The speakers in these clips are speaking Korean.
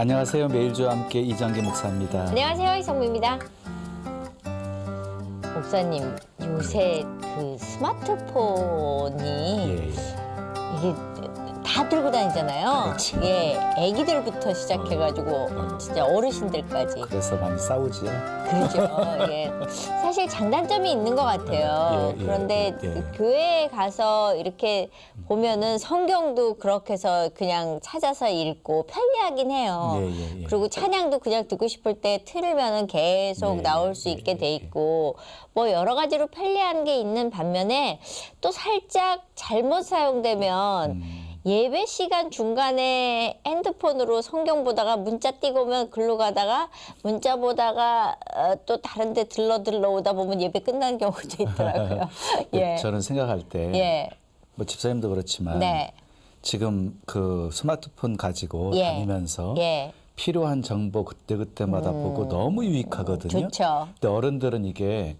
안녕하세요. 매일주와 함께 이정기 목사입니다. 안녕하세요. 이성미입니다. 목사님, 요새 그 스마트폰이 이게 다 들고 다니잖아요. 그렇죠. 예, 아기들부터 시작해가지고 진짜 어르신들까지. 그래서 많이 싸우지요. 그렇죠. 예. 사실 장단점이 있는 것 같아요. 그런데 교회에 가서 이렇게 보면은 성경도 그렇게 해서 그냥 찾아서 읽고 편리하긴 해요. 그리고 찬양도 그냥 듣고 싶을 때 틀면은 계속 나올 수 있게 돼 있고 뭐 여러 가지로 편리한 게 있는 반면에 또 살짝 잘못 사용되면 예배 시간 중간에 핸드폰으로 성경 보다가 문자 띄고 오면 글로 가다가 문자 보다가 또 다른 데 들러 오다 보면 예배 끝나는 경우도 있더라고요. 예. 저는 생각할 때 뭐 집사님도 그렇지만 지금 그 스마트폰 가지고 다니면서 필요한 정보 그때그때마다 보고 너무 유익하거든요. 좋죠. 근데 어른들은 이게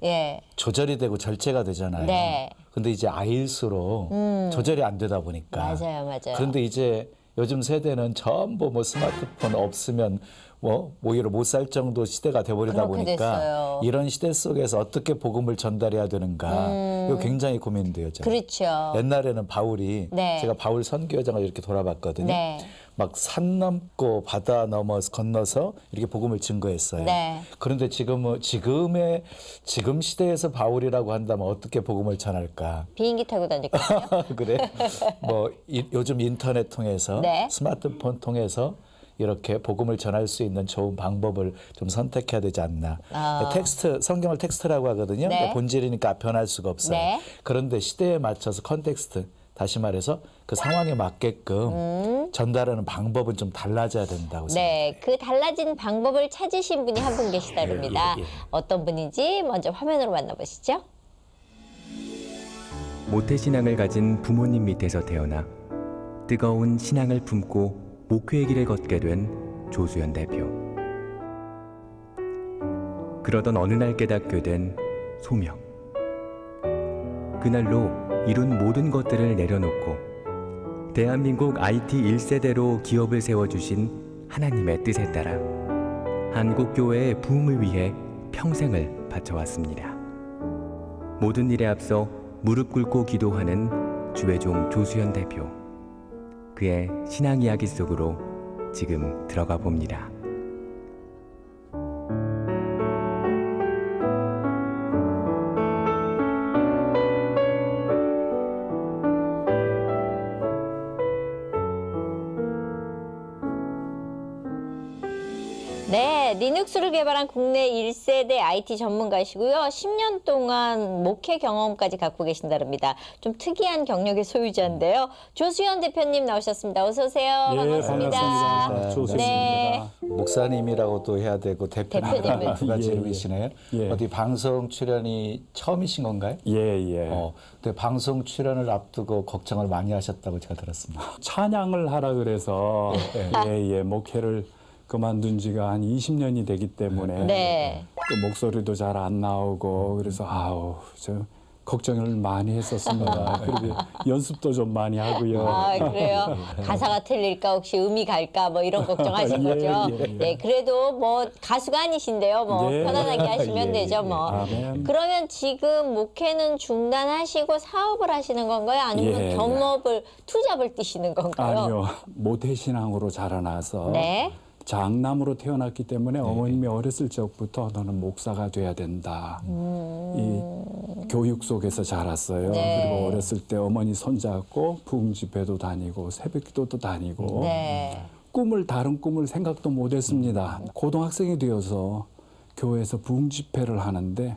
조절이 되고 절제가 되잖아요. 근데 이제 아이일수록 조절이 안 되다 보니까. 맞아요. 그런데 이제 요즘 세대는 전부 뭐 스마트폰 없으면 뭐 오히려 못 살 정도 시대가 돼버리다 보니까 됐어요. 이런 시대 속에서 어떻게 복음을 전달해야 되는가 이거 굉장히 고민돼요. 저는. 그렇죠. 옛날에는 바울이 제가 바울 선교장을 이렇게 돌아봤거든요. 막 산 넘고 바다 건너서 이렇게 복음을 증거했어요. 그런데 지금 시대에서 바울이라고 한다면 어떻게 복음을 전할까? 비행기 타고 다녔거든요. 그래? 뭐 요즘 인터넷 통해서 스마트폰 통해서 이렇게 복음을 전할 수 있는 좋은 방법을 좀 선택해야 되지 않나. 성경을 텍스트라고 하거든요. 본질이니까 변할 수가 없어요. 그런데 시대에 맞춰서 컨텍스트, 다시 말해서 그 상황에 맞게끔 전달하는 방법은 좀 달라져야 된다고 생각해요. 그 달라진 방법을 찾으신 분이 한 분 계시다릅니다. 어떤 분인지 먼저 화면으로 만나보시죠. 모태신앙을 가진 부모님 밑에서 태어나 뜨거운 신앙을 품고 목회의 길을 걷게 된 조수연 대표. 그러던 어느 날 깨닫게 된 소명. 그날로 이룬 모든 것들을 내려놓고 대한민국 IT 1세대로 기업을 세워주신 하나님의 뜻에 따라 한국교회의 부흥을 위해 평생을 바쳐왔습니다. 모든 일에 앞서 무릎 꿇고 기도하는 주의 종 조수연 대표. 그의 신앙 이야기 속으로 지금 들어가 봅니다. 리눅스를 개발한 국내 1세대 IT 전문가시고요. 10년 동안 목회 경험까지 갖고 계신다릅니다. 좀 특이한 경력의 소유자인데요. 조수연 대표님 나오셨습니다. 어서 오세요. 반갑습니다. 조수연입니다. 목사님이라고도 해야 되고 대표님이라고 두 가지 이름이시네요. 어디 방송 출연이 처음이신 건가요? 근데 방송 출연을 앞두고 걱정을 많이 하셨다고 제가 들었습니다. 찬양을 하라 그래서 목회를 그만둔 지가 한 20년이 되기 때문에 또 목소리도 잘 안 나오고 그래서 저 걱정을 많이 했었습니다. 그리고 연습도 좀 많이 하고요. 그래요? 가사가 틀릴까 혹시 음이 갈까 뭐 이런 걱정하신 거죠? 그래도 뭐 가수가 아니신데요. 뭐 편안하게 하시면 되죠. 뭐. 그러면 지금 목회는 중단하시고 사업을 하시는 건가요? 아니면 겸업을 투잡을 뛰시는 건가요? 아니요. 모태신앙으로 자라나서 장남으로 태어났기 때문에 어머님이 어렸을 적부터 너는 목사가 돼야 된다. 이 교육 속에서 자랐어요. 그리고 어렸을 때 어머니 손잡고 부흥 집회도 다니고 새벽기도도 다니고 다른 꿈을 생각도 못했습니다. 고등학생이 되어서 교회에서 부흥 집회를 하는데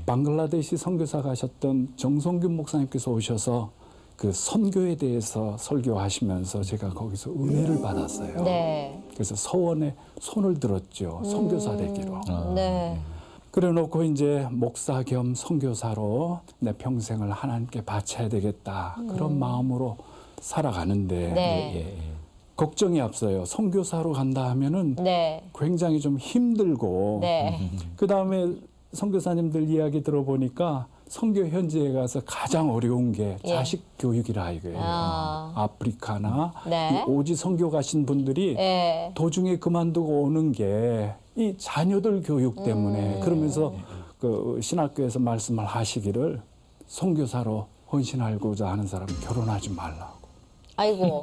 방글라데시 선교사 가셨던 정성균 목사님께서 오셔서 그 선교에 대해서 설교하시면서 제가 거기서 은혜를 받았어요. 그래서 서원에 손을 들었죠. 선교사 되기로. 그래 놓고 이제 목사 겸 선교사로 내 평생을 하나님께 바쳐야 되겠다. 그런 마음으로 살아가는데 걱정이 앞서요. 선교사로 간다 하면은 굉장히 좀 힘들고 그다음에 선교사님들 이야기 들어보니까 선교 현지에 가서 가장 어려운 게 예. 자식 교육이라 이거예요. 아프리카나 이 오지 선교 가신 분들이 도중에 그만두고 오는 게 이 자녀들 교육 때문에 그러면서 그 신학교에서 말씀을 하시기를 선교사로 헌신하고자 하는 사람은 결혼하지 말라고. 아이고.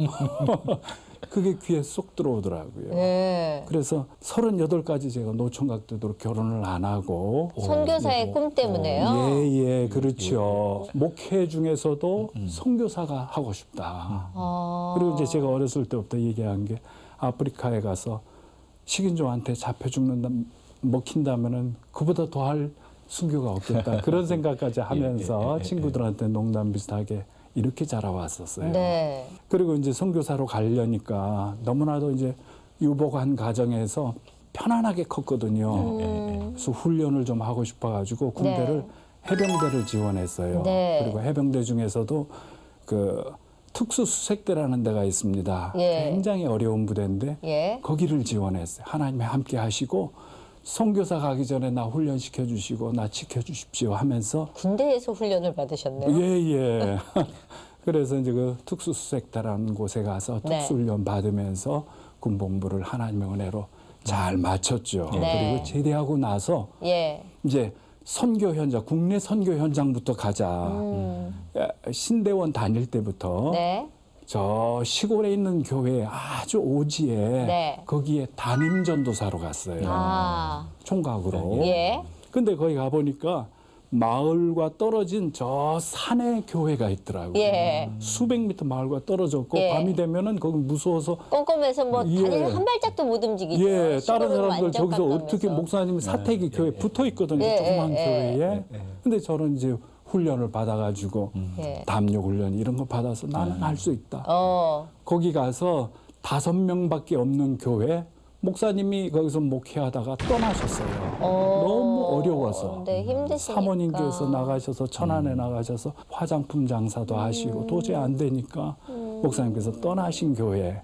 그게 귀에 쏙 들어오더라고요. 그래서 38까지 제가 노총각 때도 결혼을 안 하고 선교사의 꿈 때문에요? 예, 그렇죠. 목회 중에서도 선교사가 하고 싶다. 그리고 이제 제가 어렸을 때부터 얘기한 게 아프리카에 가서 식인종한테 잡혀 죽는다, 먹힌다면은 그보다 더할 순교가 없겠다. 그런 생각까지 하면서 친구들한테 농담 비슷하게 이렇게 자라왔었어요. 네. 그리고 이제 선교사로 가려니까 너무나도 이제 유복한 가정에서 편안하게 컸거든요. 그래서 훈련을 좀 하고 싶어가지고 군대를 해병대를 지원했어요. 그리고 해병대 중에서도 그 특수수색대라는 데가 있습니다. 굉장히 어려운 부대인데 거기를 지원했어요. 하나님이 함께 하시고 선교사 가기 전에 나 훈련시켜 주시고 나 지켜주십시오 하면서 군대에서 훈련을 받으셨네요. 예. 그래서 이제 그 특수수색대라는 곳에 가서 특수훈련 받으면서 군복무를 하나님의 은혜로 잘 마쳤죠. 그리고 제대하고 나서 이제 선교 현장, 국내 선교 현장부터 가자. 신대원 다닐 때부터 저 시골에 있는 교회 아주 오지에 거기에 담임 전도사로 갔어요. 총각으로. 근데 거기 가보니까 마을과 떨어진 저 산에 교회가 있더라고요. 수백 미터 마을과 떨어졌고 밤이 되면은 거기 무서워서 꼼꼼해서 뭐 다리를 한 발짝도 못 움직이죠. 다른 사람들 저기서 가까우면서. 어떻게 목사님 사택이 교회 붙어 있거든요. 조그만 교회에. 근데 저는 이제 훈련을 받아가지고 담력 훈련 이런 거 받아서 나는 할 수 있다. 거기 가서 5명밖에 없는 교회 목사님이 거기서 목회하다가 떠나셨어요. 너무 어려워서. 힘드시니까. 사모님께서 나가셔서 천안에 나가셔서 화장품 장사도 하시고 도저히 안 되니까 목사님께서 떠나신 교회.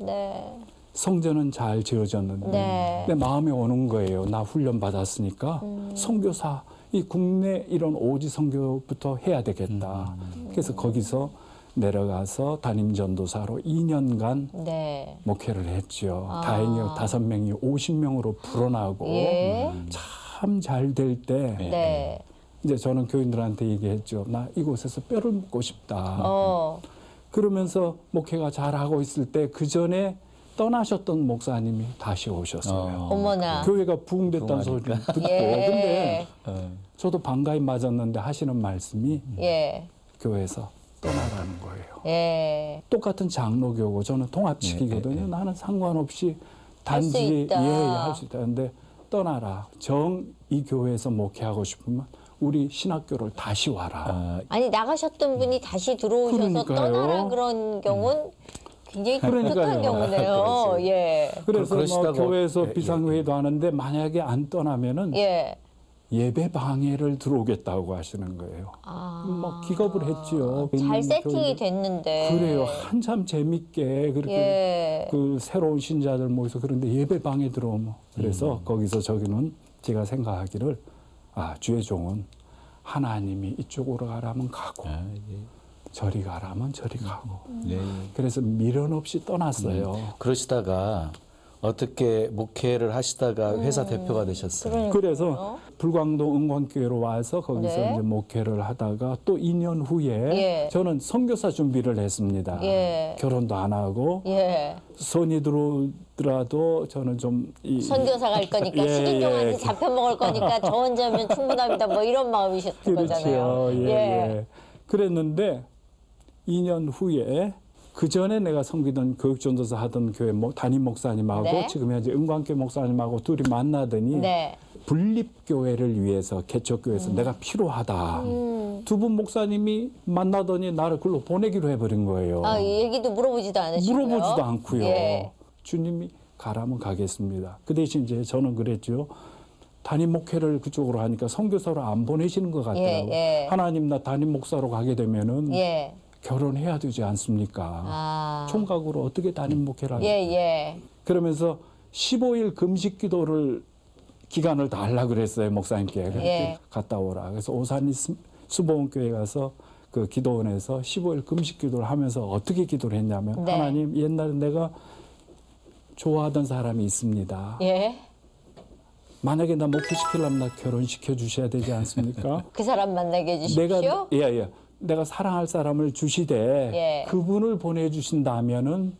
성전은 잘 지어졌는데 내 마음에 오는 거예요. 나 훈련 받았으니까 선교사 이 국내 이런 오지 선교부터 해야 되겠다. 그래서 거기서 내려가서 담임 전도사로 2년간 목회를 했죠. 다행히 5명이 50명으로 불어나고 참 잘 될 때 이제 저는 교인들한테 얘기했죠. 나 이곳에서 뼈를 묻고 싶다. 그러면서 목회가 잘하고 있을 때 그 전에 떠나셨던 목사님이 다시 오셨어요. 어머나. 교회가 부흥됐다는 소리 듣고. 근데 저도 반가이 맞았는데 하시는 말씀이 교회에서 떠나라는 거예요. 똑같은 장로교고 저는 통합직이거든요. 나는 상관없이 단지 할 수 있다. 근데 떠나라. 정 이 교회에서 목회하고 싶으면 우리 신학교를 다시 와라. 아니 나가셨던 분이 다시 들어오셔서 떠나라 그런 경우는 굉장히 독특한 경우네요. 그래서 뭐 교회에서 비상회의도 하는데 만약에 안 떠나면은 예배 방해를 들어오겠다고 하시는 거예요. 뭐 기겁을 했지요. 잘 세팅이 됐는데. 그래요. 한참 재밌게 그렇게 그 새로운 신자들 모여서 그런데 예배 방해 들어오면 그래서 거기서 저기는 제가 생각하기를 주의 종은 하나님이 이쪽으로 가라면 가고 저리 가라면 저리 가고 그래서 미련 없이 떠났어요. 그러시다가 어떻게 목회를 하시다가 회사 대표가 되셨어요. 그래서 불광동 은광교회로 와서 거기서 이제 목회를 하다가 또 2년 후에 저는 선교사 준비를 했습니다. 결혼도 안 하고 손이 들어오더라도 저는 좀 선교사 갈 거니까 식인종한테 잡혀 먹을 거니까 저 혼자면 충분합니다. 뭐 이런 마음이셨을 거잖아요. 그랬는데 2년 후에 그 전에 내가 섬기던 교육전도사 하던 교회 담임 목사님하고 지금 현재 은광교회 목사님하고 둘이 만나더니 분립교회를 위해서 개척교회에서 내가 필요하다. 두 분 목사님이 만나더니 나를 글로 보내기로 해버린 거예요. 얘기도 물어보지도 않으시고요. 물어보지도 않고요. 주님이 가라면 가겠습니다. 그 대신 이제 저는 그랬죠. 담임 목회를 그쪽으로 하니까 선교사로 안 보내시는 것 같더라고요. 하나님 나 담임 목사로 가게 되면은 결혼해야 되지 않습니까? 총각으로 어떻게 담임 목회를 하냐. 그러면서 15일 금식 기도를 기간을 달라 그랬어요. 목사님께. 그렇게 갔다 오라. 그래서 오산이 수보원교회 가서 그 기도원에서 15일 금식 기도를 하면서 어떻게 기도를 했냐면 네. 하나님, 옛날에 내가 좋아하던 사람이 있습니다. 예. 만약에 나 목회시키려면 나 결혼시켜 주셔야 되지 않습니까? 그 사람 만나게 해주십시오. 내가 사랑할 사람을 주시되 예. 그분을 보내주신다면은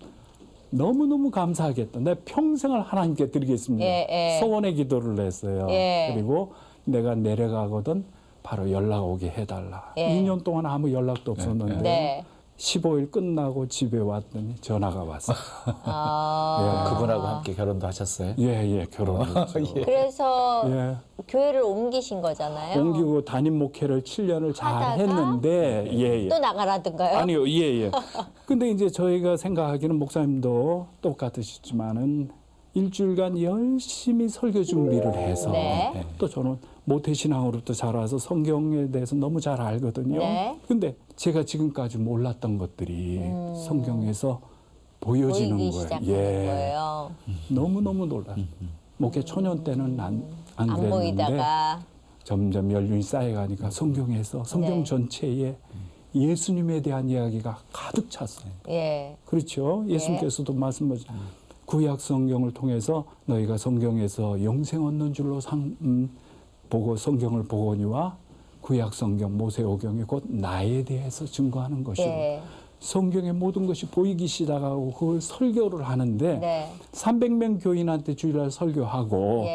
너무너무 감사하겠다. 내가 평생을 하나님께 드리겠습니다. 소원의 기도를 했어요. 그리고 내가 내려가거든 바로 연락 오게 해달라. 2년 동안 아무 연락도 없었는데 15일 끝나고 집에 왔더니 전화가 왔어요. 그분하고 함께 결혼도 하셨어요? 예, 결혼했죠. 그래서 교회를 옮기신 거잖아요. 옮기고 담임 목회를 7년을 잘 했는데 또 나가라든가요? 아니요, 근데 이제 저희가 생각하기는 목사님도 똑같으시지만은 일주일간 열심히 설교 준비를 해서 또 저는 모태신앙으로부터 자라서 성경에 대해서 너무 잘 알거든요. 근데 제가 지금까지 몰랐던 것들이 성경에서 보여지는 거예요. 너무너무 놀랐어요. 목회 초년 때는 안 그랬는데 보이다가 점점 연륜이 쌓여가니까 성경에서 성경 전체에 예수님에 대한 이야기가 가득 찼어요. 그렇죠. 예수님께서도 말씀하셨죠. 구약 성경을 통해서 너희가 성경에서 영생 얻는 줄로 보고 성경을 보거니와 구약 성경 모세오경이 곧 나에 대해서 증거하는 것이고 성경의 모든 것이 보이기 시작하고 그걸 설교를 하는데 300명 교인한테 주일날 설교하고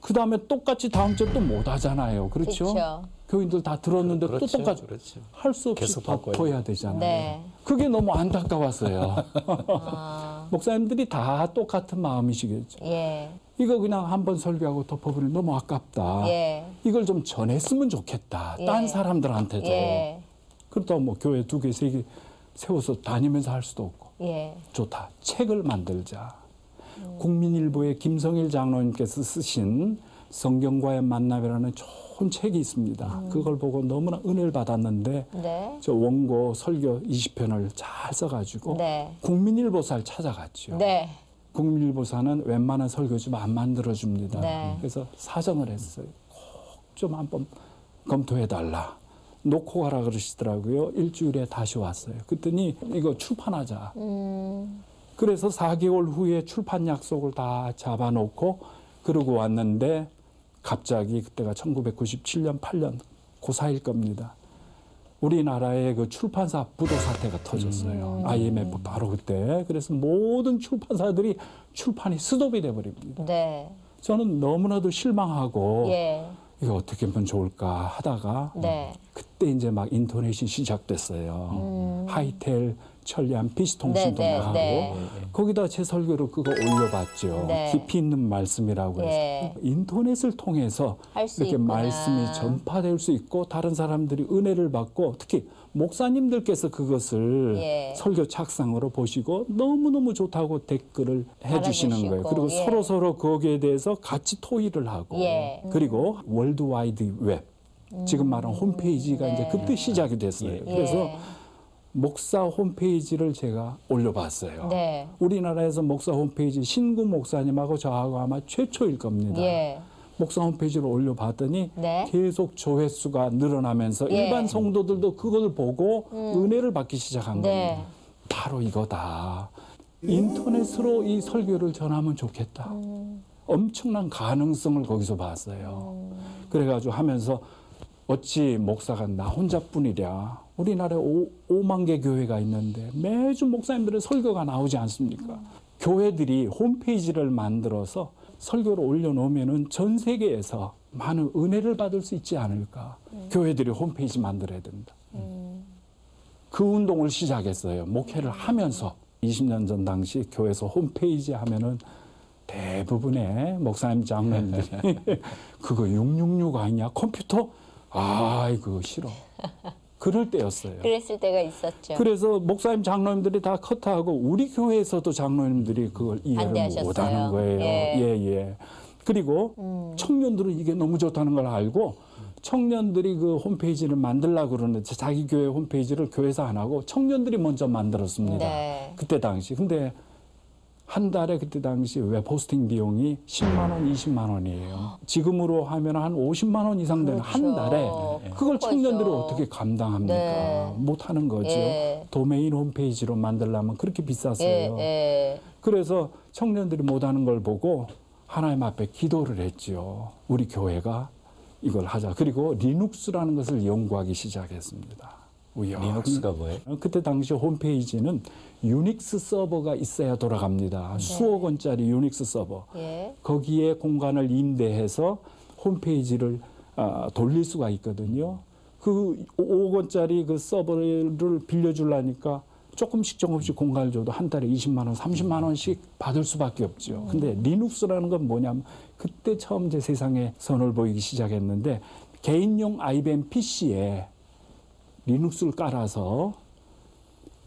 그 다음에 똑같이 다음 주에 또 못 하잖아요. 그렇죠? 교인들 다 들었는데 또 똑같이 할 수 없이 덮어야 되잖아요. 그게 너무 안타까웠어요. 목사님들이 다 똑같은 마음이시겠죠. 이거 그냥 한번 설교하고 덮어버리면 너무 아깝다. 이걸 좀 전했으면 좋겠다. 딴 사람들한테도. 그렇다고 뭐 교회 2개, 3개 세워서 다니면서 할 수도 없고. 좋다. 책을 만들자. 국민일보의 김성일 장로님께서 쓰신 성경과의 만남이라는 좋은 책이 있습니다. 그걸 보고 너무나 은혜를 받았는데 저 원고 설교 20편을 잘 써가지고 국민일보사를 찾아갔죠. 국민일보사는 웬만한 설교 좀 안 만들어줍니다. 그래서 사정을 했어요. 꼭 좀 한번 검토해달라. 놓고 가라 그러시더라고요. 일주일에 다시 왔어요. 그랬더니 이거 출판하자. 그래서 4개월 후에 출판 약속을 다 잡아놓고 그러고 왔는데 갑자기 그때가 1997년, 8년 고사일 겁니다. 우리나라의 그 출판사 부도 사태가 터졌어요. IMF 바로 그때. 그래서 모든 출판사들이 출판이 스톱이 돼버립니다. 저는 너무나도 실망하고 이거 어떻게 하면 좋을까 하다가 그때 이제 막 인터넷이 시작됐어요. 하이텔, 천리안, 피시통신도 나가고 거기다 제 설교로 그거 올려봤죠. 깊이 있는 말씀이라고 해서 인터넷을 통해서 이렇게 말씀이 전파될 수 있고 다른 사람들이 은혜를 받고 특히 목사님들께서 그것을 설교 착상으로 보시고 너무너무 좋다고 댓글을 해주시는 거예요. 그리고 서로 거기에 대해서 같이 토의를 하고 그리고 월드와이드 웹 지금 말하는 홈페이지가 이제 그때 시작이 됐어요. 그래서 목사 홈페이지를 제가 올려봤어요. 우리나라에서 목사 홈페이지 신구 목사님하고 저하고 아마 최초일 겁니다. 목사 홈페이지를 올려봤더니 계속 조회수가 늘어나면서 일반 성도들도 그걸 보고 은혜를 받기 시작한 겁니다. 바로 이거다. 인터넷으로 이 설교를 전하면 좋겠다. 엄청난 가능성을 거기서 봤어요. 그래가지고 하면서 어찌 목사가 나 혼자뿐이랴. 우리나라에 5만 개 교회가 있는데 매주 목사님들의 설교가 나오지 않습니까? 교회들이 홈페이지를 만들어서 설교를 올려놓으면 전 세계에서 많은 은혜를 받을 수 있지 않을까. 교회들이 홈페이지 만들어야 된다. 그 운동을 시작했어요. 목회를 하면서 20년 전 당시 교회에서 홈페이지 하면은 대부분의 목사님 장로님들이 그거 666 아니냐 컴퓨터? 아이고 싫어. 그럴 때였어요. 그랬을 때가 있었죠. 그래서 목사님 장로님들이 다 커트하고 우리 교회에서도 장로님들이 그걸 이해를 못하는 거예요. 그리고 청년들은 이게 너무 좋다는 걸 알고 청년들이 그 홈페이지를 만들려고 그러는데 자기 교회 홈페이지를 교회에서 안 하고 청년들이 먼저 만들었습니다. 그때 당시. 근데 한 달에 그때 당시 웹 호스팅 비용이 10만 원, 20만 원이에요. 지금으로 하면 한 50만 원 이상 되는 한 달에 그걸 청년들이 어떻게 감당합니까? 네. 못 하는 거죠. 예. 도메인 홈페이지로 만들려면 그렇게 비쌌어요. 예. 그래서 청년들이 못 하는 걸 보고 하나님 앞에 기도를 했죠. 우리 교회가 이걸 하자. 그리고 리눅스라는 것을 연구하기 시작했습니다. 리눅스가 뭐예요? 그때 당시 홈페이지는 유닉스 서버가 있어야 돌아갑니다. 수억 원짜리 유닉스 서버. 예. 거기에 공간을 임대해서 홈페이지를 돌릴 수가 있거든요. 그 5억 원짜리 그 서버를 빌려주려니까 조금씩 공간을 줘도 한 달에 20만 원, 30만 원씩 받을 수밖에 없죠. 근데 리눅스라는 건 뭐냐면 그때 처음 제 세상에 선을 보이기 시작했는데 개인용 IBM PC에 리눅스를 깔아서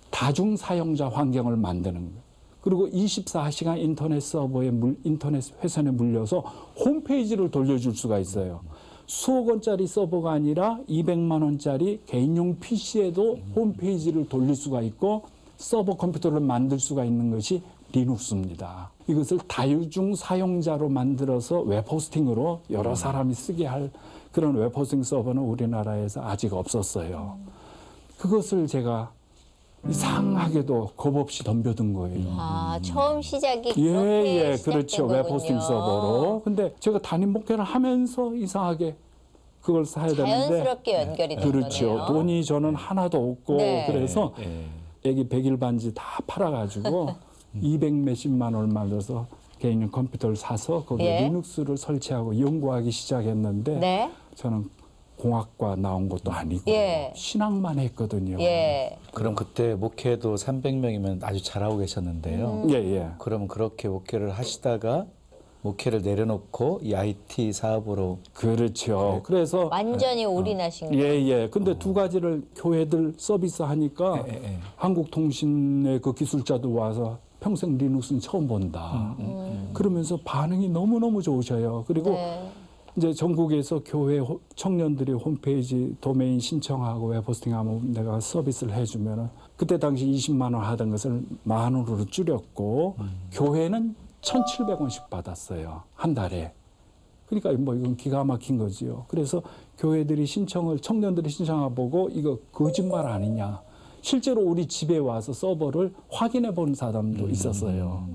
다중 사용자 환경을 만드는 거예요. 그리고 24시간 인터넷 서버에 인터넷 회선에 물려서 홈페이지를 돌려줄 수가 있어요. 수억 원짜리 서버가 아니라 200만 원짜리 개인용 PC에도 홈페이지를 돌릴 수가 있고 서버 컴퓨터를 만들 수가 있는 것이 리눅스입니다. 이것을 다중 사용자로 만들어서 웹 호스팅으로 여러 사람이 쓰게 할 그런 웹 호스팅 서버는 우리나라에서 아직 없었어요. 그것을 제가 이상하게도 겁 없이 덤벼든 거예요. 처음 시작이 그렇게 시작된 그렇죠. 거군요. 웹 호스팅 서버로. 근데 제가 담임 목회를 하면서 이상하게 그걸 사야 되는데 자연스럽게 연결이 된 그렇죠. 거네요. 돈이 저는 하나도 없고 네. 그래서 애기 100일 반지 다 팔아가지고 200 몇십만 원을 만들어서 개인용 컴퓨터를 사서 거기에 리눅스를 설치하고 연구하기 시작했는데 네. 저는 공학과 나온 것도 아니고 신학만 했거든요. 그럼 그때 목회도 300명이면 아주 잘하고 계셨는데요. 그럼 그렇게 목회를 하시다가 목회를 내려놓고 이 IT 사업으로 그렇죠. 그래서 완전히 올인하신 거예요. 근데 두 가지를 교회들 서비스 하니까 한국통신의 그 기술자도 와서 평생 리눅스는 처음 본다. 그러면서 반응이 너무너무 좋으셔요. 그리고 이제 전국에서 교회 청년들이 홈페이지 도메인 신청하고 웹 호스팅하면 내가 서비스를 해주면은 그때 당시 20만 원 하던 것을 10,000 원으로 줄였고 교회는 1,700원씩 받았어요. 한 달에. 그러니까 뭐 이건 기가 막힌 거지요. 그래서 교회들이 청년들이 신청하고 보고 이거 거짓말 아니냐. 실제로 우리 집에 와서 서버를 확인해 본 사람도 있었어요.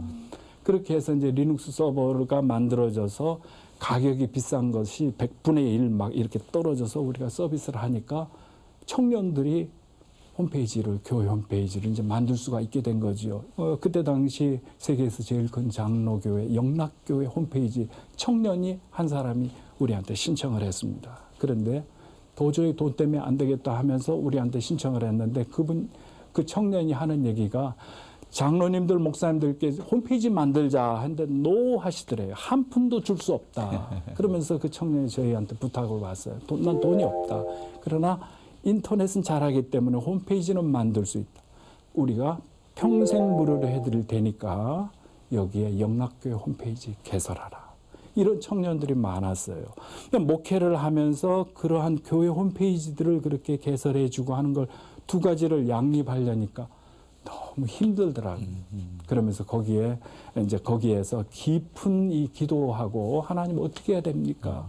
그렇게 해서 이제 리눅스 서버가 만들어져서 가격이 비싼 것이 100분의 1 막 이렇게 떨어져서 우리가 서비스를 하니까 청년들이 교회 홈페이지를 이제 만들 수가 있게 된 거지요. 그때 당시 세계에서 제일 큰 장로교회, 영락교회 홈페이지 청년이 한 사람이 우리한테 신청을 했습니다. 그런데 도저히 돈 때문에 안 되겠다 하면서 우리한테 신청을 했는데 그 청년이 하는 얘기가 장로님들, 목사님들께 홈페이지 만들자 했는데 노 하시더래요. 한 푼도 줄 수 없다. 그러면서 그 청년이 저희한테 부탁을 왔어요. 난 돈이 없다. 그러나 인터넷은 잘하기 때문에 홈페이지는 만들 수 있다. 우리가 평생 무료로 해드릴 테니까 여기에 영락교회 홈페이지 개설하라. 이런 청년들이 많았어요. 목회를 하면서 그러한 교회 홈페이지들을 그렇게 개설해주고 하는 걸 두 가지를 양립하려니까 너무 힘들더라고요. 그러면서 거기에서 깊은 이 기도하고 하나님 어떻게 해야 됩니까?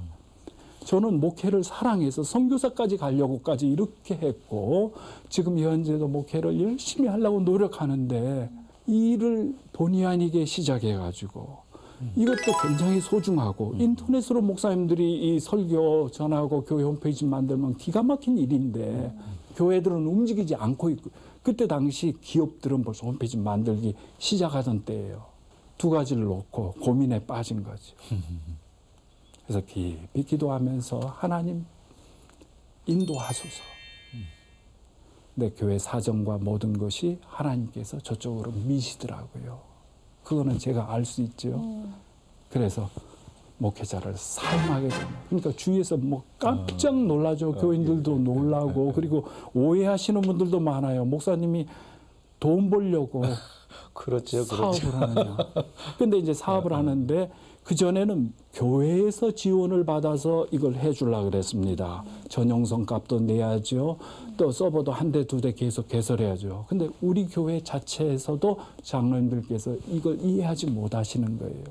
저는 목회를 사랑해서 선교사까지 가려고까지 이렇게 했고 지금 현재도 목회를 열심히 하려고 노력하는데 일을 본의 아니게 시작해가지고 이것도 굉장히 소중하고 인터넷으로 목사님들이 이 설교 전하고 교회 홈페이지 만들면 기가 막힌 일인데 교회들은 움직이지 않고 있고 그때 당시 기업들은 벌써 홈페이지 만들기 시작하던 때예요. 두 가지를 놓고 고민에 빠진 거죠. 그래서 깊이 기도하면서 하나님 인도하소서. 내 교회 사정과 모든 것이 하나님께서 저쪽으로 미시더라고요. 그거는 제가 알 수 있죠. 그래서 목회자를 사임하게 됩니다. 그러니까 주위에서 뭐 깜짝 놀라죠. 교인들도 놀라고 그리고 오해하시는 분들도 많아요. 목사님이 돈 벌려고 그렇죠, 사업을 하느냐. 근데 이제 사업을 하는데 그전에는 교회에서 지원을 받아서 이걸 해주려고 그랬습니다. 전용선 값도 내야죠. 또 서버도 한 대, 두 대 계속 개설해야죠. 근데 우리 교회 자체에서도 장로님들께서 이걸 이해하지 못하시는 거예요.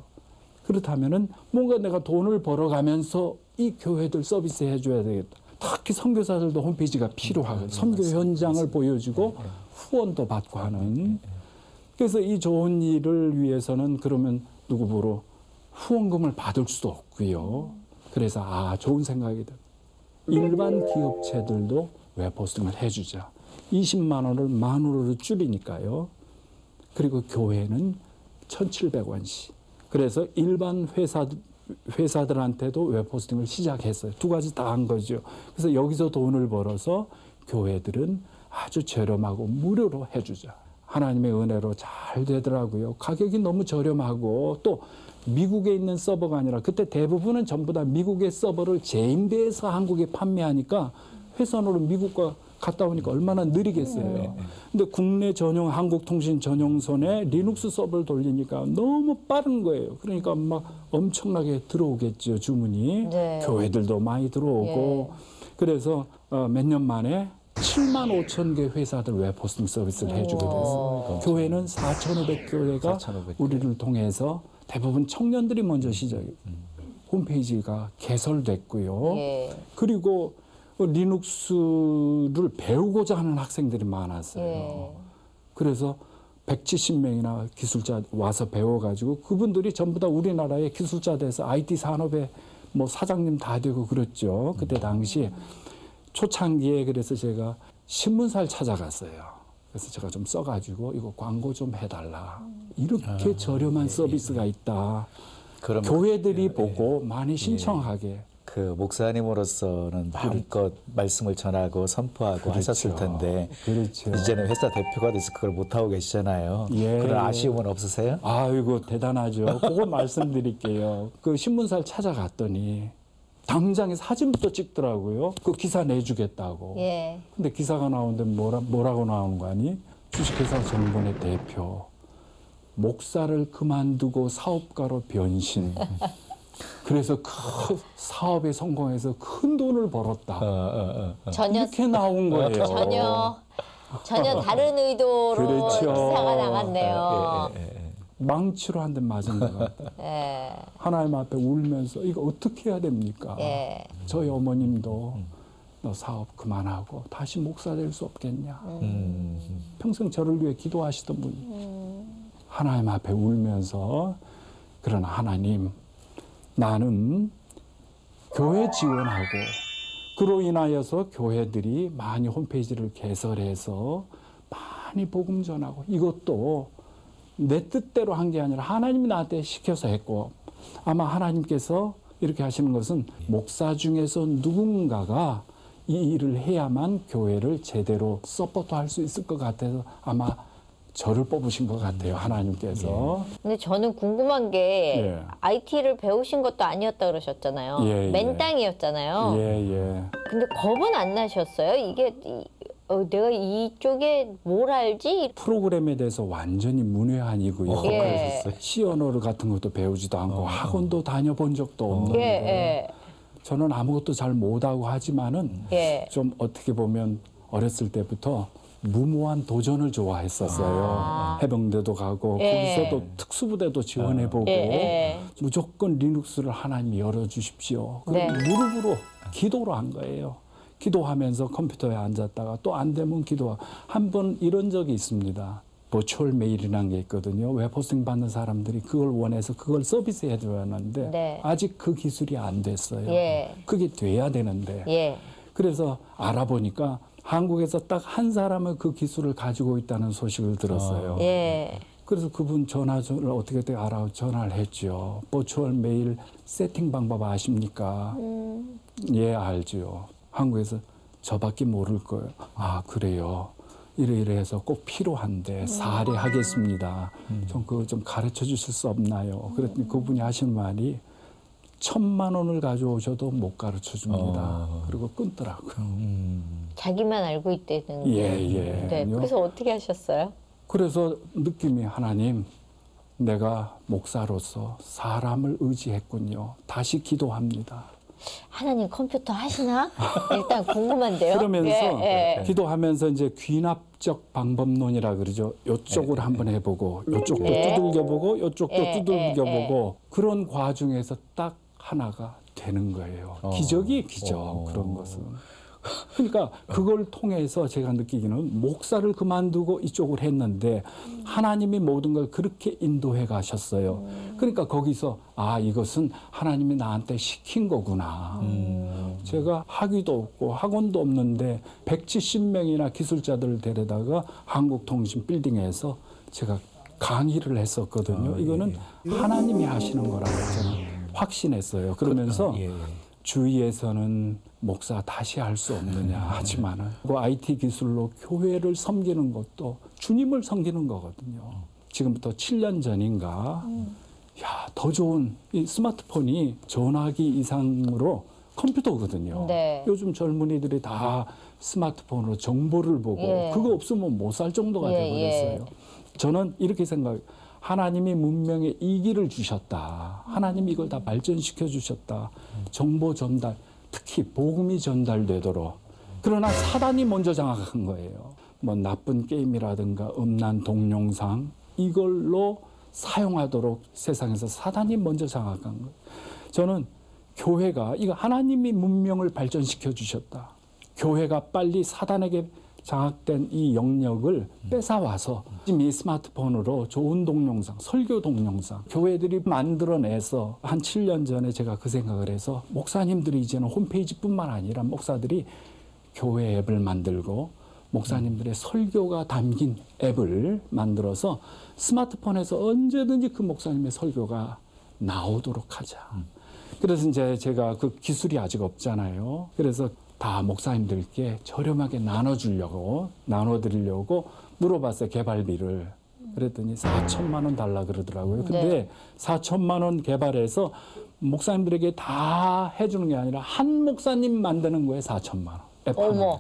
그렇다면은 뭔가 내가 돈을 벌어가면서 이 교회들 서비스 해줘야 되겠다. 특히 선교사들도 홈페이지가 필요하고 선교 현장을 보여주고 후원도 받고 하는. 그래서 이 좋은 일을 위해서는 그러면 누구 보러 후원금을 받을 수도 없고요. 그래서 좋은 생각이다. 일반 기업체들도 웹호스팅을 해주자. 20만 원을 10,000원으로 줄이니까요. 그리고 교회는 1,700원씩. 그래서 일반 회사들한테도 웹호스팅을 시작했어요. 두 가지 다 한 거죠. 그래서 여기서 돈을 벌어서 교회들은 아주 저렴하고 무료로 해주자. 하나님의 은혜로 잘 되더라고요. 가격이 너무 저렴하고 또 미국에 있는 서버가 아니라 그때 대부분은 전부 다 미국의 서버를 재임대해서 한국에 판매하니까 회선으로 미국과 갔다 오니까 얼마나 느리겠어요. 근데 국내 전용 한국통신 전용선에 리눅스 서버를 돌리니까 너무 빠른 거예요. 그러니까 막 엄청나게 들어오겠죠, 주문이. 네. 교회들도 많이 들어오고. 그래서 몇 년 만에 75,000개 회사들 웹호스팅 서비스를 해주게 됐어요. 교회는 4,500교회가 우리를 통해서 대부분 청년들이 먼저 시작해요. 홈페이지가 개설됐고요. 그리고 리눅스를 배우고자 하는 학생들이 많았어요. 그래서 170명이나 기술자 와서 배워가지고 그분들이 전부 다 우리나라의 기술자 돼서 IT 산업의 뭐 사장님 다 되고 그랬죠. 그때 당시 초창기에 그래서 제가 신문사를 찾아갔어요. 그래서 제가 좀 써가지고 이거 광고 좀 해달라. 이렇게 저렴한 서비스가 있다. 교회들이 보고 많이 신청하게. 그 목사님으로서는 마음껏 말씀을 전하고 선포하고 하셨을 텐데 이제는 회사 대표가 돼서 그걸 못하고 계시잖아요. 그런 아쉬움은 없으세요? 아이고 대단하죠. 그거 말씀드릴게요. 그 신문사를 찾아갔더니 당장에 사진부터 찍더라고요. 그 기사 내주겠다고. 근데 기사가 나오는데 뭐라고 나오는 거 아니? 주식회사 정본의 대표. 목사를 그만두고 사업가로 변신. 그래서 그 사업에 성공해서 큰 돈을 벌었다. 이렇게 나온 거예요. 전혀 다른 의도로 기사가 나갔네요. 망치로 한 대 맞은 것 같다. 하나님 앞에 울면서 이거 어떻게 해야 됩니까? 저희 어머님도 너 사업 그만하고 다시 목사 될 수 없겠냐. 평생 저를 위해 기도하시던 분이 하나님 앞에 울면서 그러나 하나님 나는 교회 지원하고 그로 인하여서 교회들이 많이 홈페이지를 개설해서 많이 복음 전하고 이것도 내 뜻대로 한 게 아니라 하나님이 나한테 시켜서 했고 아마 하나님께서 이렇게 하시는 것은 목사 중에서 누군가가 이 일을 해야만 교회를 제대로 서포트할 수 있을 것 같아서 아마 저를 뽑으신 것 같아요, 하나님께서. 근데 저는 궁금한 게 IT를 배우신 것도 아니었다 그러셨잖아요. 맨땅이었잖아요. 근데 겁은 안 나셨어요? 이게 내가 이쪽에 뭘 알지? 프로그램에 대해서 완전히 문외한이고요. C 언어 같은 것도 배우지도 않고 학원도 다녀본 적도 없는데 저는 아무것도 잘 못하고 하지만은 좀 어떻게 보면 어렸을 때부터 무모한 도전을 좋아했었어요. 해병대도 가고 거기서도 특수부대도 지원해보고 무조건 리눅스를 하나님이 열어주십시오. 무릎으로 기도로 한 거예요. 기도하면서 컴퓨터에 앉았다가 또 안 되면 기도하고 한 번 이런 적이 있습니다. 버추얼 메일이라는 게 있거든요. 웹호스팅 받는 사람들이 그걸 원해서 그걸 서비스해 줘야 하는데 아직 그 기술이 안 됐어요. 그게 돼야 되는데 그래서 알아보니까 한국에서 딱 한 사람은 그 기술을 가지고 있다는 소식을 들었어요. 그래서 그분 전화를 어떻게 전화를 했죠. 버추얼 메일 세팅 방법 아십니까? 알죠. 한국에서 저밖에 모를 거예요. 아 그래요. 이래 해서 꼭 필요한데 사례하겠습니다. 좀 그거 좀 가르쳐 주실 수 없나요? 그랬더니 그분이 하신 말이 1,000만 원을 가져오셔도 못 가르쳐 줍니다. 그리고 끊더라고요. 자기만 알고 있다는 거예요. 네. 그래서 어떻게 하셨어요? 그래서 느낌이 하나님, 내가 목사로서 사람을 의지했군요. 다시 기도합니다. 하나님 컴퓨터 하시나? 일단 궁금한데요. 그러면서 기도하면서 이제 귀납적 방법론이라 그러죠. 이쪽을 한번 해보고 이쪽도 두들겨보고 이쪽도 두들겨보고 그런 과정에서 딱 하나가 되는 거예요. 기적이 기적 그런 것은. 그러니까 그걸 통해서 제가 느끼기는 목사를 그만두고 이쪽을 했는데 하나님이 모든 걸 그렇게 인도해 가셨어요. 그러니까 거기서 아, 이것은 하나님이 나한테 시킨 거구나. 제가 학위도 없고 학원도 없는데 170명이나 기술자들을 데려다가 한국통신 빌딩에서 제가 강의를 했었거든요. 이거는 하나님이 하시는 거라고 저는 확신했어요. 그러면서 주위에서는 목사 다시 할 수 없느냐 하지만은 그 IT 기술로 교회를 섬기는 것도 주님을 섬기는 거거든요. 지금부터 7년 전인가 야, 더 좋은 이 스마트폰이 전화기 이상으로 컴퓨터거든요. 요즘 젊은이들이 다 스마트폰으로 정보를 보고 그거 없으면 못 살 정도가 돼버렸어요. 저는 이렇게 생각해요. 하나님이 문명에 이 길을 주셨다. 하나님이 이걸 다 발전시켜 주셨다. 정보 전달, 특히 복음이 전달되도록. 그러나 사단이 먼저 장악한 거예요. 뭐 나쁜 게임이라든가 음란 동영상 이걸로 사용하도록 세상에서 사단이 먼저 장악한 거예요. 저는 교회가 이거 하나님이 문명을 발전시켜 주셨다. 교회가 빨리 사단에게 장악된 이 영역을 뺏어와서 지금 이 스마트폰으로 좋은 동영상, 설교 동영상 교회들이 만들어내서 한 7년 전에 제가 그 생각을 해서 목사님들이 이제는 홈페이지뿐만 아니라 목사들이 교회 앱을 만들고 목사님들의 설교가 담긴 앱을 만들어서 스마트폰에서 언제든지 그 목사님의 설교가 나오도록 하자. 그래서 이제 제가 그 기술이 아직 없잖아요. 그래서 다 목사님들께 저렴하게 나눠드리려고 물어봤어요. 개발비를. 그랬더니 4천만 원 달라 그러더라고요. 근데 4천만 원 개발해서 목사님들에게 다 해주는 게 아니라 한 목사님 만드는 거에 4천만 원. 앱 하나.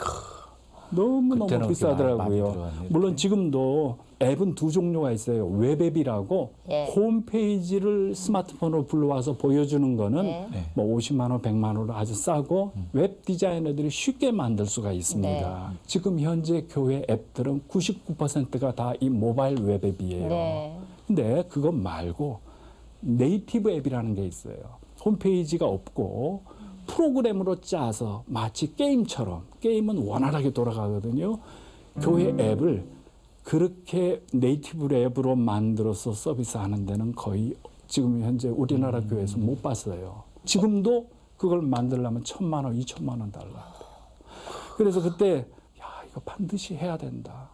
너무너무 비싸더라고요. 물론 지금도 앱은 두 종류가 있어요. 웹앱이라고 홈페이지를 스마트폰으로 불러와서 보여주는 거는 뭐 50만 원, 100만 원으로 아주 싸고 웹 디자이너들이 쉽게 만들 수가 있습니다. 지금 현재 교회 앱들은 99%가 다 이 모바일 웹앱이에요. 근데 그거 말고 네이티브 앱이라는 게 있어요. 홈페이지가 없고 프로그램으로 짜서 마치 게임처럼 게임은 원활하게 돌아가거든요. 교회 앱을 그렇게 네이티브 앱으로 만들어서 서비스하는 데는 거의 지금 현재 우리나라 교회에서 못 봤어요. 지금도 그걸 만들려면 1,000만 원, 2천만 원 달라. 그래서 그때 야, 이거 반드시 해야 된다.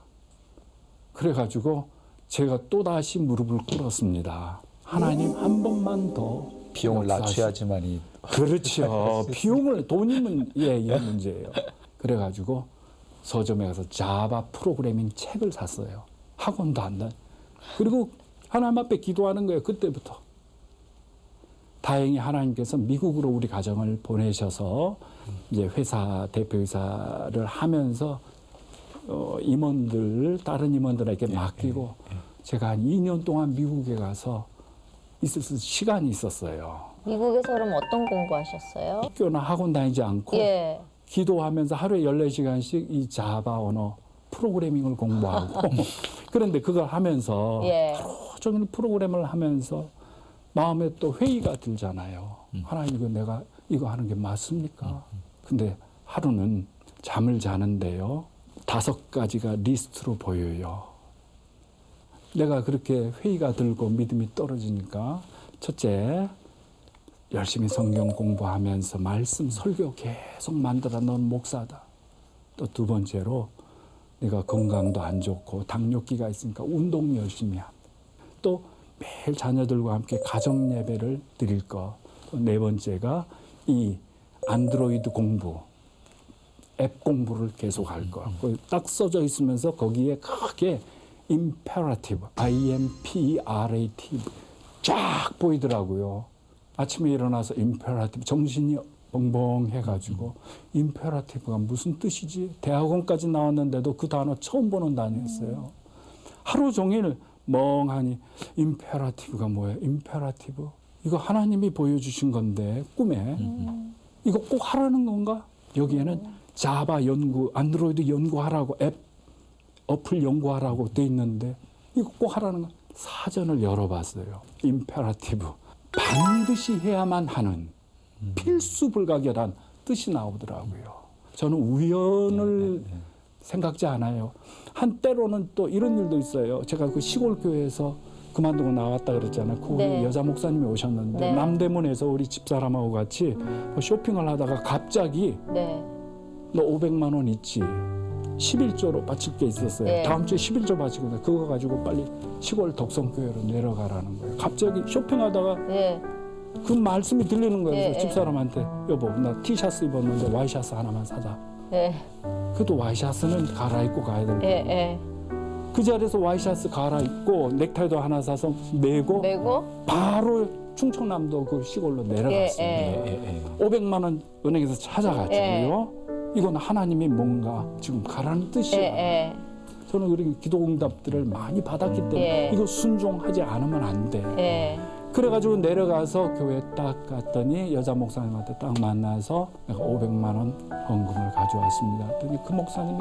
그래가지고 제가 또다시 무릎을 꿇었습니다. 하나님 한 번만 더 비용을 낮춰야지만이. 그렇죠. 비용을 돈이면 이 문제예요. 그래가지고 서점에 가서 자바 프로그래밍 책을 샀어요. 학원도 안 다. 그리고 하나님 앞에 기도하는 거예요. 그때부터. 다행히 하나님께서 미국으로 우리 가정을 보내셔서 이제 회사 대표이사를 하면서 임원들 다른 임원들에게 맡기고 제가 한 2년 동안 미국에 가서 있을 시간이 있었어요. 미국에서 그럼 어떤 공부하셨어요? 학교나 학원 다니지 않고 기도하면서 하루에 14시간씩 이 자바 언어 프로그래밍을 공부하고 그런데 그걸 하면서 하루 종일 프로그램을 하면서 마음에 또 회의가 들잖아요. 하나님 이거 내가 이거 하는 게 맞습니까? 근데 하루는 잠을 자는데요. 5가지가 리스트로 보여요. 내가 그렇게 회의가 들고 믿음이 떨어지니까 첫째, 열심히 성경 공부하면서 말씀 설교 계속 만들어 놓은 목사다. 또 두 번째로 내가 건강도 안 좋고 당뇨기가 있으니까 운동 열심히 한다. 또 매일 자녀들과 함께 가정 예배를 드릴 것. 또 네 번째가 이 안드로이드 공부, 앱 공부를 계속 할 것. 딱 써져 있으면서 거기에 크게 imperative, imperative 쫙 보이더라고요. 아침에 일어나서 imperative, 정신이 벙벙해가지고 imperative가 무슨 뜻이지? 대학원까지 나왔는데도 그 단어 처음 보는 단어였어요. 하루 종일 멍하니 임페라티브가 뭐예요? 임페라티브? 이거 하나님이 보여주신 건데 꿈에 이거 꼭 하라는 건가? 여기에는 자바 연구, 안드로이드 연구하라고 어플 연구하라고 돼 있는데 이거 꼭 하라는 건 사전을 열어봤어요. 임페라티브. 반드시 해야만 하는 필수 불가결한 뜻이 나오더라고요. 저는 우연을 생각지 않아요. 한때로는 또 이런 일도 있어요. 제가 그 시골 교회에서 그만두고 나왔다 그랬잖아요. 그 네. 여자 목사님이 오셨는데 네. 남대문에서 우리 집사람하고 같이 쇼핑을 하다가 갑자기 네. 너 500만 원 있지? 11조로 바칠 게 있었어요. 네. 다음 주에 11조 바치거든. 그거 가지고 빨리 시골 덕성교회로 내려가라는 거예요. 갑자기 쇼핑하다가 네. 그 말씀이 들리는 거예요. 그래서 네. 집사람한테 여보 나 티셔츠 입었는데 와이셔츠 하나만 사자. 네. 그래도 와이셔츠는 갈아입고 가야 되는 거예요. 네. 그 자리에서 와이셔츠 갈아입고 넥타이도 하나 사서 메고 바로 충청남도 그 시골로 내려갔어요. 500만 원 은행에서 찾아가지고요. 이건 하나님이 뭔가 지금 가라는 뜻이에요. 저는 그렇게 기도 응답들을 많이 받았기 때문에 이거 순종하지 않으면 안 돼. 그래가지고 내려가서 교회에 딱 갔더니 여자 목사님한테 딱 만나서 내가 500만 원 헌금을 가져왔습니다. 그랬더니 그 목사님이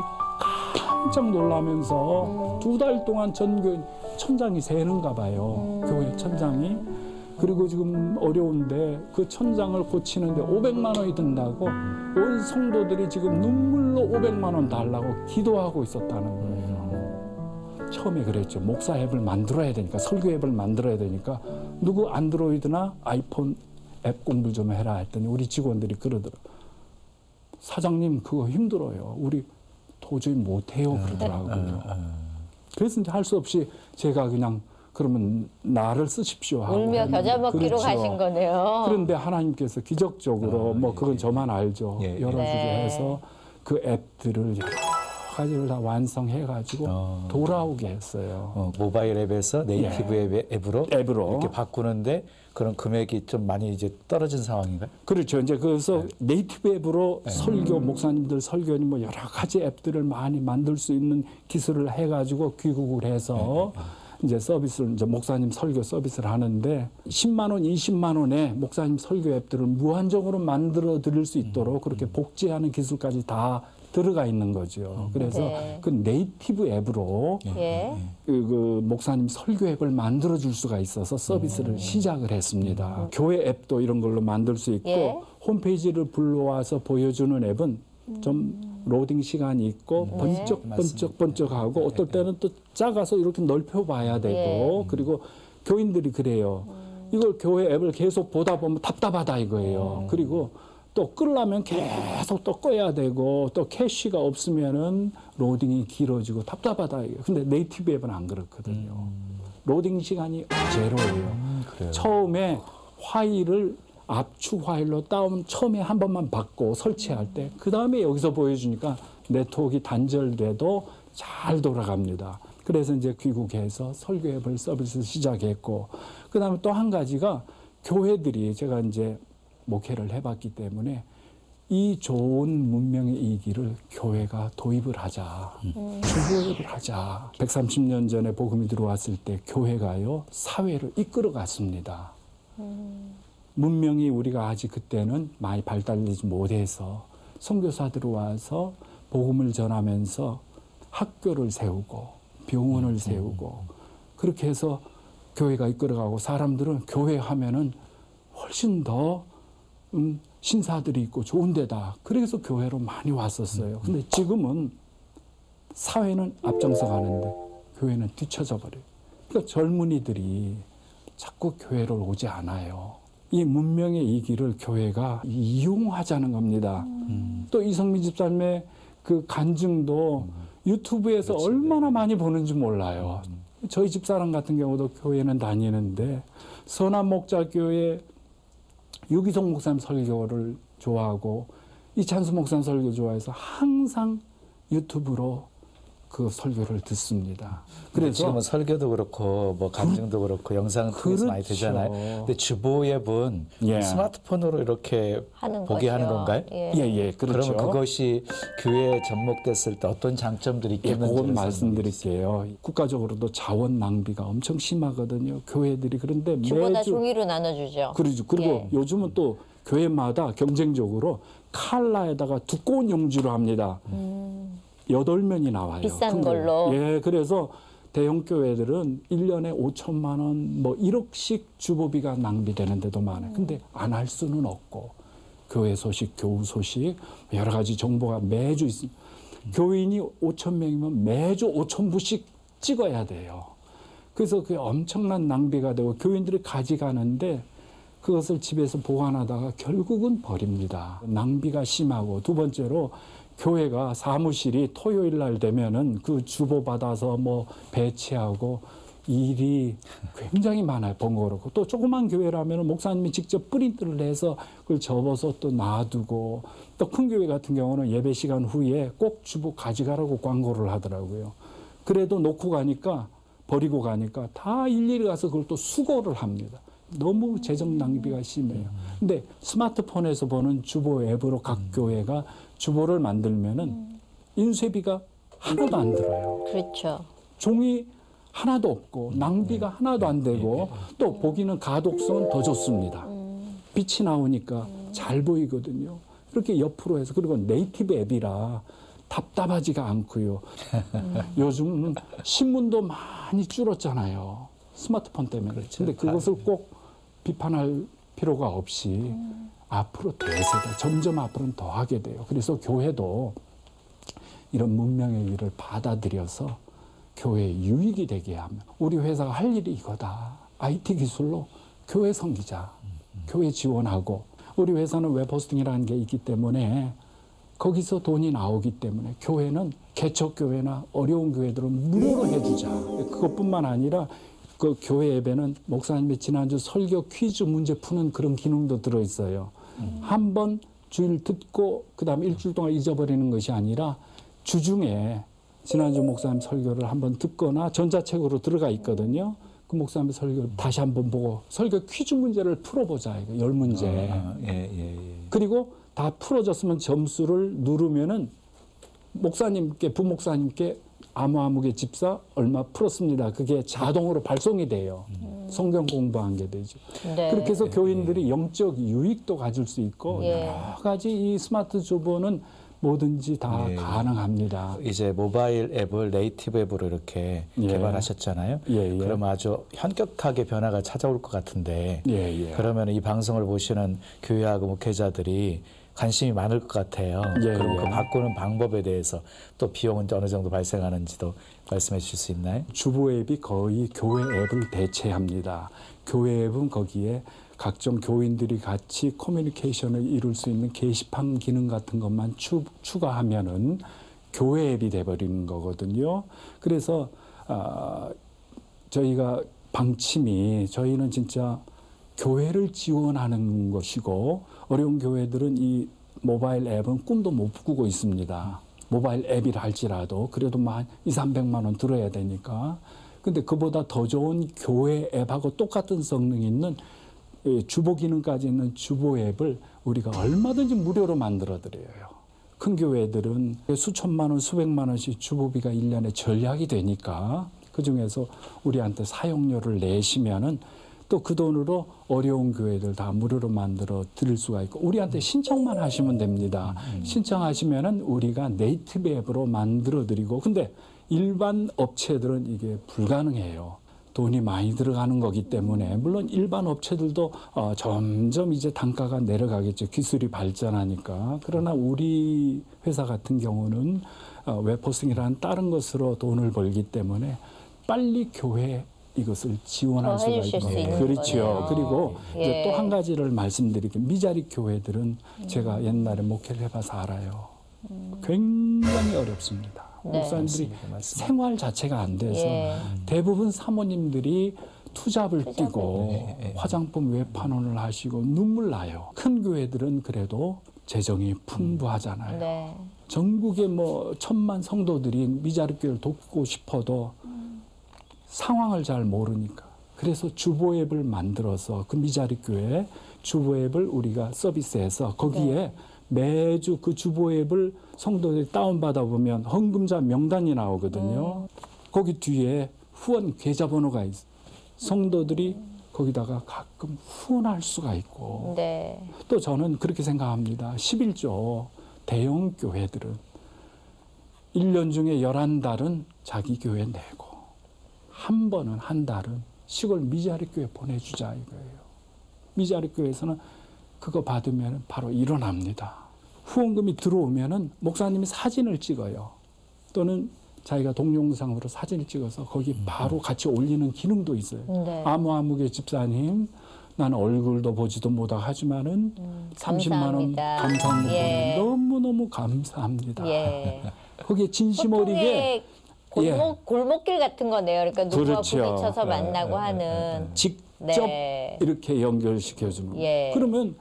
깜짝 놀라면서 2달 동안 전교인 천장이 새는가 봐요. 교회 천장이. 그리고 지금 어려운데 그 천장을 고치는데 500만 원이 든다고 온 성도들이 지금 눈물로 500만 원 달라고 기도하고 있었다는 거예요. 처음에 그랬죠. 목사 앱을 만들어야 되니까, 설교 앱을 만들어야 되니까 누구 안드로이드나 아이폰 앱 공부 좀 해라 했더니 우리 직원들이 그러더라고요. 사장님 그거 힘들어요. 우리 도저히 못해요 그러더라고요. 그래서 이제 할 수 없이 제가 그냥 그러면 나를 쓰십시오 하고 울며 겨자 먹기로 그렇죠. 가신 거네요. 그런데 하나님께서 기적적으로 뭐 그건 저만 알죠. 열어주게 해서 그 앱들을 여러 가지를 다 완성해가지고 돌아오게 했어요. 모바일 앱에서 네이티브 앱으로 이렇게 바꾸는데 그런 금액이 좀 많이 이제 떨어진 상황인가요? 그렇죠. 이제 그래서 네이티브 앱으로 설교 목사님들 설교님 뭐 여러 가지 앱들을 많이 만들 수 있는 기술을 해가지고 귀국을 해서 이제 서비스를 이제 목사님 설교 서비스를 하는데 10만 원, 20만 원에 목사님 설교 앱들을 무한정으로 만들어 드릴 수 있도록 그렇게 복제하는 기술까지 다 들어가 있는 거죠. 그래서 그 네이티브 앱으로 그 목사님 설교 앱을 만들어 줄 수가 있어서 서비스를 시작을 했습니다. 교회 앱도 이런 걸로 만들 수 있고 홈페이지를 불러와서 보여주는 앱은 좀 로딩 시간이 있고 번쩍번쩍하고 어떨 때는 또 작아서 이렇게 넓혀봐야 되고 그리고 교인들이 그래요. 이걸 교회 앱을 계속 보다 보면 답답하다 이거예요. 그리고 또 끌려면 계속 또 꺼야 되고 또 캐시가 없으면은 로딩이 길어지고 답답하다 이거예요. 근데 네이티브 앱은 안 그렇거든요. 로딩 시간이 제로예요. 처음에 파일을 압축 파일로 다운 처음에 한 번만 받고 설치할 때 그 다음에 여기서 보여주니까 네트워크가 단절돼도 잘 돌아갑니다. 그래서 이제 귀국해서 설교 앱을 서비스 시작했고 그 다음에 또 한 가지가 교회들이 제가 이제 목회를 해봤기 때문에 이 좋은 문명의 이기를 교회가 도입을 하자. 주도입을 하자. 130년 전에 복음이 들어왔을 때 교회가요 사회를 이끌어갔습니다. 문명이 우리가 아직 그때는 많이 발달되지 못해서 선교사들이 와서 복음을 전하면서 학교를 세우고 병원을 세우고 그렇게 해서 교회가 이끌어가고 사람들은 교회 하면은 훨씬 더 신사들이 있고 좋은 데다. 그래서 교회로 많이 왔었어요. 근데 지금은 사회는 앞장서 가는데 교회는 뒤쳐져 버려요. 그러니까 젊은이들이 자꾸 교회를 오지 않아요. 이 문명의 이 길을 교회가 이용하자는 겁니다. 또 이성민 집사님의 그 간증도 유튜브에서 얼마나 많이 보는지 몰라요. 저희 집사람 같은 경우도 교회는 다니는데 선한목자교회 유기성 목사님 설교를 좋아하고 이찬수 목사님 설교 좋아해서 항상 유튜브로 그 설교를 듣습니다. 그래서 지금은 설교도 그렇고 뭐 간증도 그렇고 영상 통해서 많이 되잖아요. 근데 주보앱은 예. 스마트폰으로 이렇게 보게 거죠. 하는 건가요? 예, 그렇죠. 그러면 그것이 교회에 접목됐을 때 어떤 장점들이 있겠는지 그건 말씀드릴게요. 국가적으로도 자원 낭비가 엄청 심하거든요. 교회들이 그런데 주보다 매주 종이로 나눠주죠. 그러죠. 그리고 예. 요즘은 또 교회마다 경쟁적으로 칼라에다가 두꺼운 용지로 합니다. 8면이 나와요. 비싼 큰 걸로. 교회. 예, 그래서 대형 교회들은 1년에 5천만 원, 뭐 1억씩 주보비가 낭비되는 데도 많아요. 근데 안 할 수는 없고 교회 소식, 교우 소식 여러 가지 정보가 매주 있습니다. 교인이 5천 명이면 매주 5천 부씩 찍어야 돼요. 그래서 그게 엄청난 낭비가 되고 교인들이 가져가는데 그것을 집에서 보관하다가 결국은 버립니다. 낭비가 심하고 두 번째로 교회가 사무실이 토요일 날 되면은 그 주보 받아서 뭐 배치하고 일이 굉장히 많아요. 번거롭고 또 조그만 교회라면 목사님이 직접 프린트를 해서 그걸 접어서 또 놔두고 또 큰 교회 같은 경우는 예배 시간 후에 꼭 주보 가져가라고 광고를 하더라고요. 그래도 놓고 가니까 버리고 가니까 다 일일이 가서 그걸 또 수거를 합니다. 너무 재정 낭비가 심해요. 근데 스마트폰에서 보는 주보 앱으로 각 교회가 주보를 만들면은 인쇄비가 하나도 안 들어요. 그렇죠. 종이 하나도 없고 낭비가 하나도 안 되고 또 보기는 가독성은 더 좋습니다. 빛이 나오니까 잘 보이거든요. 이렇게 옆으로 해서 그리고 네이티브 앱이라 답답하지가 않고요. 요즘 신문도 많이 줄었잖아요. 스마트폰 때문에. 그렇죠. 근데 그것을 꼭 비판할 필요가 없이 앞으로 대세다. 점점 앞으로는 더 하게 돼요. 그래서 교회도 이런 문명의 일을 받아들여서 교회에 유익이 되게 하면 우리 회사가 할 일이 이거다. IT 기술로 교회 섬기자. 교회 지원하고 우리 회사는 웹호스팅이라는 게 있기 때문에 거기서 돈이 나오기 때문에 교회는 개척교회나 어려운 교회들은 무료로 해주자. 그것뿐만 아니라 그 교회 앱에는 목사님이 지난주 설교 퀴즈 문제 푸는 그런 기능도 들어있어요. 한 번 주일 듣고 그다음에 일주일 동안 잊어버리는 것이 아니라 주중에 지난주 목사님 설교를 한번 듣거나 전자책으로 들어가 있거든요. 그 목사님 설교를 다시 한번 보고 설교 퀴즈 문제를 풀어보자. 이거 10문제. 그리고 다 풀어졌으면 점수를 누르면은 목사님께 부목사님께 아무개 집사 얼마 풀었습니다. 그게 자동으로 발송이 돼요. 성경 공부한 게 되죠. 네. 그렇게 해서 교인들이 영적 유익도 가질 수 있고 예. 여러 가지 이 스마트 주보는 뭐든지 다 가능합니다. 이제 모바일 앱을 네이티브 앱으로 이렇게 개발하셨잖아요. 그럼 아주 현격하게 변화가 찾아올 것 같은데 그러면 이 방송을 보시는 교회하고 목회자들이 관심이 많을 것 같아요. 그럼 그 바꾸는 방법에 대해서 또 비용은 어느 정도 발생하는지도 말씀해 주실 수 있나요? 주보 앱이 거의 교회 앱을 대체합니다. 교회 앱은 거기에 각종 교인들이 같이 커뮤니케이션을 이룰 수 있는 게시판 기능 같은 것만 추가하면은 교회 앱이 돼버리는 거거든요. 그래서 저희가 방침이 저희는 진짜 교회를 지원하는 것이고 어려운 교회들은 이 모바일 앱은 꿈도 못 꾸고 있습니다. 모바일 앱이라 할지라도 그래도 만 200~300만 원 들어야 되니까. 근데 그보다 더 좋은 교회 앱하고 똑같은 성능이 있는 주보 기능까지 있는 주보 앱을 우리가 얼마든지 무료로 만들어 드려요. 큰 교회들은 수천만 원, 수백만 원씩 주보비가 1년에 절약이 되니까 그중에서 우리한테 사용료를 내시면은 또 그 돈으로 어려운 교회들 다 무료로 만들어 드릴 수가 있고 우리한테 신청만 하시면 됩니다. 신청하시면은 우리가 네이티브 앱으로 만들어 드리고 근데 일반 업체들은 이게 불가능해요. 돈이 많이 들어가는 거기 때문에 물론 일반 업체들도 점점 이제 단가가 내려가겠죠. 기술이 발전하니까. 그러나 우리 회사 같은 경우는 웹호스팅이라는 다른 것으로 돈을 벌기 때문에 빨리 교회 이것을 지원할 수가 있고 그렇죠. 그리고 이제 또 한 가지를 말씀드리면 미자립 교회들은 제가 옛날에 목회를 해봐서 알아요. 굉장히 어렵습니다. 목사님들이 생활 자체가 안 돼서 대부분 사모님들이 투잡을 뛰고 화장품 외판원을 하시고 눈물 나요. 큰 교회들은 그래도 재정이 풍부하잖아요. 네. 전국에 뭐 1000만 성도들이 미자립교회를 돕고 싶어도 상황을 잘 모르니까. 그래서 주보앱을 만들어서 그 미자립교회 주보앱을 우리가 서비스해서 거기에 네. 매주 그 주보앱을 성도들이 다운받아 보면 헌금자 명단이 나오거든요. 거기 뒤에 후원 계좌번호가 있어요. 성도들이 거기다가 가끔 후원할 수가 있고 네. 또 저는 그렇게 생각합니다. 11조 대형 교회들은 1년 중에 11달은 자기 교회 내고 한 달은 시골 미자립교회 보내주자 이거예요. 미자립교회에서는 그거 받으면 바로 일어납니다. 후원금이 들어오면은 목사님이 사진을 찍어요. 또는 자기가 동영상으로 사진을 찍어서 거기 바로 같이 올리는 기능도 있어요. 네. 아무개 집사님, 나는 얼굴도 보지도 못하고 하지만은 30만 원 감사합니다. 예. 너무너무 감사합니다. 예. 거기에 진심 어리게 골목길 같은 거네요. 그러니까 누구와 그렇죠. 부딪혀서 만나고 하는. 직접 네. 이렇게 연결시켜주는 거예요. 예. 그러면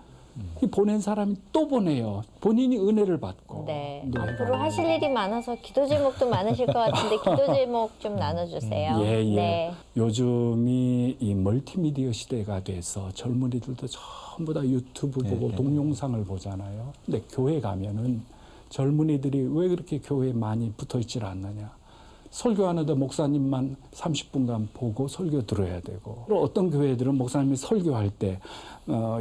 이 보낸 사람이 또 보내요. 본인이 은혜를 받고. 네. 앞으로 하실 일이 많아서 기도 제목도 많으실 것 같은데 기도 제목 좀 나눠주세요. 예, 예. 네. 요즘이 이 멀티미디어 시대가 돼서 젊은이들도 전부 다 유튜브 보고 동영상을 보잖아요. 근데 교회 가면은 젊은이들이 왜 그렇게 교회에 많이 붙어 있질 않느냐. 설교하는데 목사님만 30분간 보고 설교 들어야 되고 어떤 교회들은 목사님이 설교할 때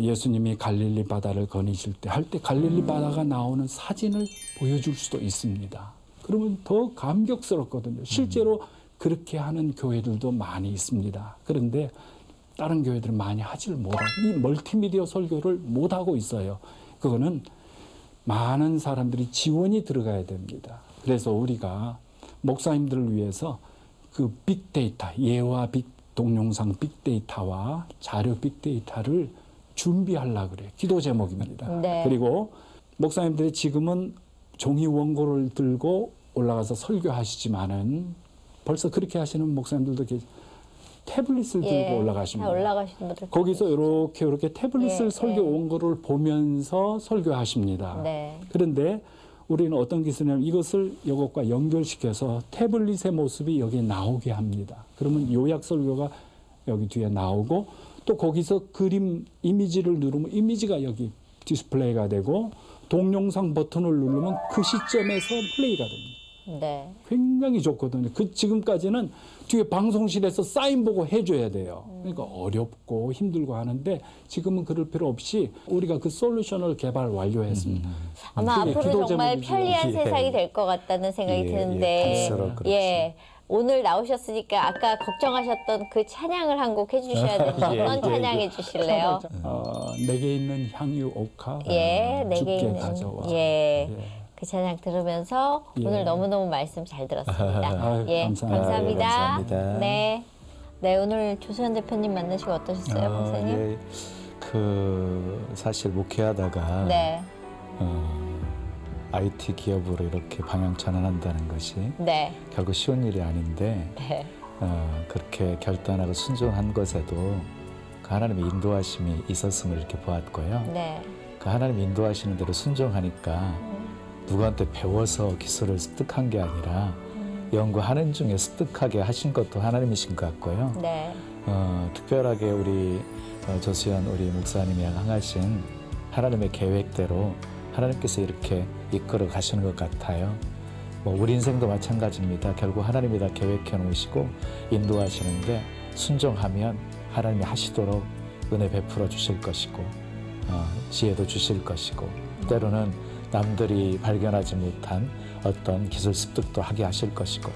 예수님이 갈릴리 바다를 거니실 때 할 때 갈릴리 바다가 나오는 사진을 보여줄 수도 있습니다. 그러면 더 감격스럽거든요. 실제로 그렇게 하는 교회들도 많이 있습니다. 그런데 다른 교회들은 많이 하지를 못하고 이 멀티미디어 설교를 못하고 있어요. 그거는 많은 사람들이 지원이 들어가야 됩니다. 그래서 우리가 목사님들을 위해서 그 빅데이터, 예화 동영상 빅데이터와 자료 빅데이터를 준비하려고 그래요. 기도 제목입니다. 네. 그리고 목사님들이 지금은 종이 원고를 들고 올라가서 설교하시지만은 벌써 그렇게 하시는 목사님들도 태블릿을 들고 올라가십니다. 올라가시는 분들 거기서 이렇게 태블릿을 설교 원고를 보면서 설교하십니다. 네. 그런데 우리는 어떤 기술이냐면 이것을 이것과 연결시켜서 태블릿의 모습이 여기에 나오게 합니다. 그러면 요약 설교가 여기 뒤에 나오고 또 거기서 그림 이미지를 누르면 이미지가 여기 디스플레이가 되고 동영상 버튼을 누르면 그 시점에서 플레이가 됩니다. 네. 굉장히 좋거든요. 지금까지는 뒤에 방송실에서 사인 보고 해줘야 돼요. 그러니까 어렵고 힘들고 하는데 지금은 그럴 필요 없이 우리가 그 솔루션을 개발 완료했습니다. 아마 앞으로 정말 편리한 세상이 될 것 같다는 생각이 드는데 오늘 나오셨으니까 아까 걱정하셨던 그 찬양을 한 곡 해주셔야 되는데 어떤 찬양 해주실래요? 내게 있는 향유 옥화 내게 있는 가져와. 그 찬양 들으면서 오늘 너무너무 말씀 잘 들었습니다. 감사합니다. 감사합니다. 네, 오늘 조수현 대표님 만나시고 어떠셨어요, 목사님? 사실 목회하다가 IT 기업으로 이렇게 방향 전환한다는 것이 결국 쉬운 일이 아닌데 그렇게 결단하고 순종한 것에도 그 하나님의 인도하심이 있었음을 이렇게 보았고요. 그 하나님 인도하시는 대로 순종하니까 누구한테 배워서 기술을 습득한 게 아니라 연구하는 중에 습득하게 하신 것도 하나님이신 것 같고요. 특별하게 우리 조수현 우리 목사님이 향하신 하나님의 계획대로 하나님께서 이렇게 이끌어 가시는 것 같아요. 우리 인생도 마찬가지입니다. 결국 하나님이 다 계획해 놓으시고 인도하시는데 순종하면 하나님이 하시도록 은혜 베풀어 주실 것이고 지혜도 주실 것이고 때로는 남들이 발견하지 못한 어떤 기술 습득도 하게 하실 것이고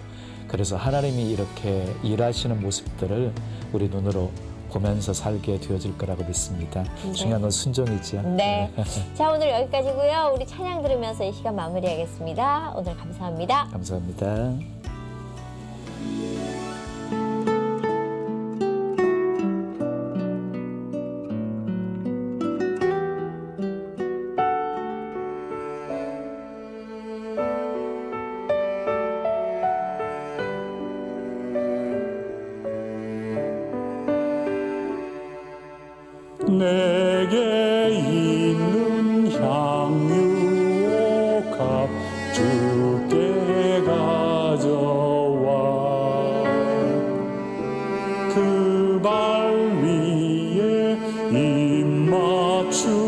그래서 하나님이 이렇게 일하시는 모습들을 우리 눈으로 보면서 살게 되어질 거라고 믿습니다. 중요한 건 순종이지요. 자, 오늘 여기까지고요. 우리 찬양 들으면서 이 시간 마무리하겠습니다. 오늘 감사합니다. 감사합니다. 내게 있는 향유 주